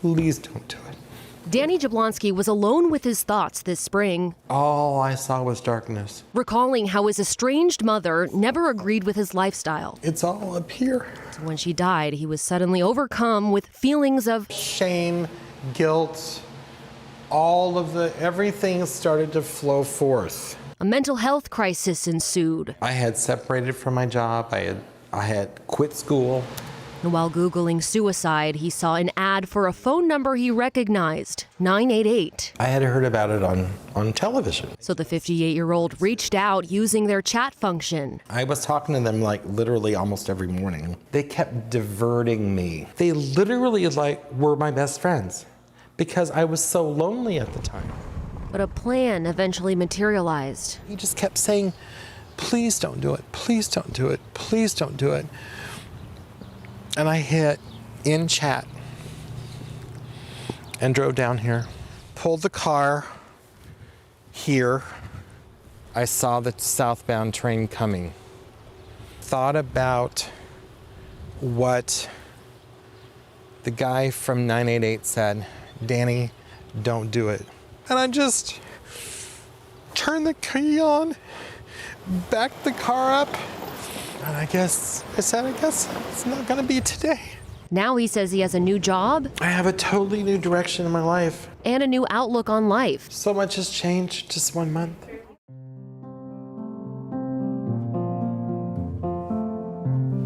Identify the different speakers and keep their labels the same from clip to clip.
Speaker 1: please don't do it.
Speaker 2: Danny Jablonski was alone with his thoughts this spring,
Speaker 1: All I saw was darkness.
Speaker 2: recalling how his estranged mother never agreed with his lifestyle.
Speaker 1: It's all up here.
Speaker 2: So when she died, he was suddenly overcome with feelings of
Speaker 1: Shame, guilt, everything started to flow forth.
Speaker 2: a mental health crisis ensued.
Speaker 1: I had separated from my job. I had quit school.
Speaker 2: And while Googling suicide, he saw an ad for a phone number he recognized, 988.
Speaker 1: I had heard about it on television.
Speaker 2: So the 58-year-old reached out using their chat function.
Speaker 1: I was talking to them like literally almost every morning. They kept diverting me. They literally were my best friends because I was so lonely at the time.
Speaker 2: But a plan eventually materialized.
Speaker 1: He just kept saying, please don't do it, please don't do it, please don't do it. And I hit in chat and drove down here, pulled the car here. I saw the southbound train coming. Thought about what the guy from 988 said, Danny, don't do it. And I just turned the key on, backed the car up, and I guess it's not gonna be today.
Speaker 2: Now he says he has a new job
Speaker 1: I have a totally new direction in my life.
Speaker 2: and a new outlook on life.
Speaker 1: So much has changed just 1 month.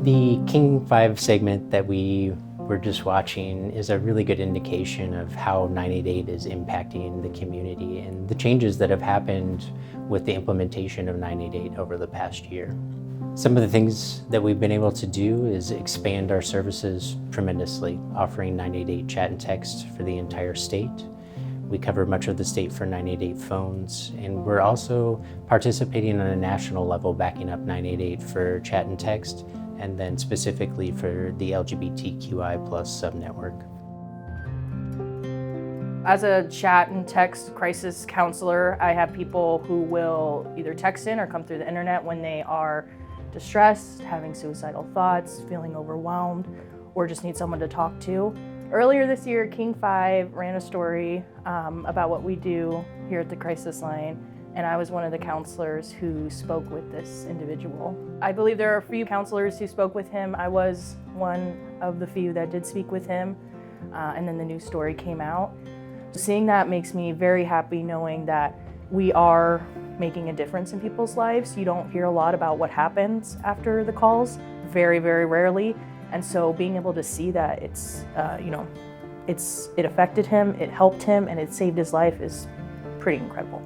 Speaker 3: The King 5 segment that we were just watching is a really good indication of how 988 is impacting the community and the changes that have happened with the implementation of 988 over the past year. Some of the things that we've been able to do is expand our services tremendously, offering 988 chat and text for the entire state. We cover much of the state for 988 phones, and we're also participating on a national level, backing up 988 for chat and text, and then specifically for the LGBTQI+ subnetwork.
Speaker 4: As a chat and text crisis counselor, I have people who will either text in or come through the internet when they are distressed, having suicidal thoughts, feeling overwhelmed, or just need someone to talk to. Earlier this year, King 5 ran a story about what we do here at the crisis line, and I was one of the counselors who spoke with this individual. I believe there are a few counselors who spoke with him. I was one of the few that did speak with him, and then the new story came out. Seeing that makes me very happy, knowing that we are making a difference in people's lives. You don't hear a lot about what happens after the calls, very, very rarely. And so being able to see that it affected him, it helped him, and it saved his life is pretty incredible.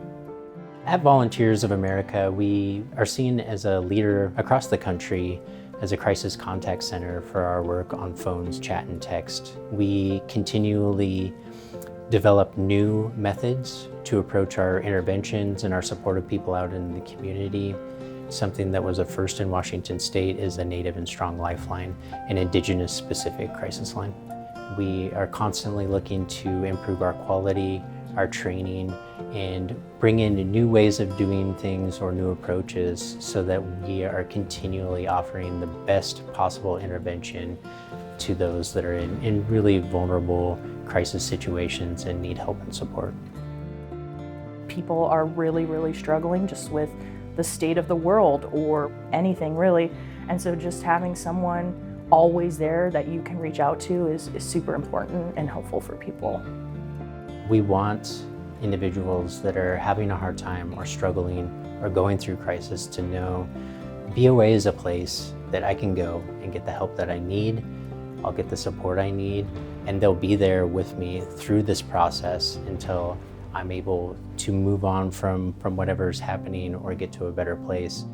Speaker 3: At Volunteers of America, we are seen as a leader across the country as a crisis contact center for our work on phones, chat, and text. We continually develop new methods to approach our interventions and our support of people out in the community. Something that was a first in Washington State is a Native and Strong Lifeline, an Indigenous specific crisis line. We are constantly looking to improve our quality, our training, and bring in new ways of doing things or new approaches so that we are continually offering the best possible intervention to those that are in really vulnerable crisis situations and need help and support.
Speaker 4: People are really, really struggling just with the state of the world or anything really. And so just having someone always there that you can reach out to is super important and helpful for people.
Speaker 3: We want individuals that are having a hard time or struggling or going through crisis to know BOA is a place that I can go and get the help that I need. I'll get the support I need, and they'll be there with me through this process until I'm able to move on from whatever's happening or get to a better place.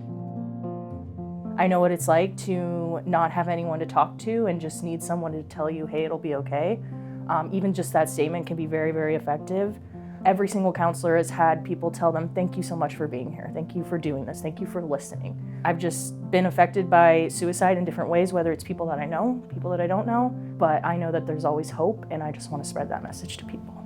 Speaker 4: I know what it's like to not have anyone to talk to and just need someone to tell you, hey, it'll be okay. Even just that statement can be very, very effective. Every single counselor has had people tell them, thank you so much for being here. Thank you for doing this. Thank you for listening. I've just been affected by suicide in different ways, whether it's people that I know, people that I don't know, but I know that there's always hope, and I just want to spread that message to people.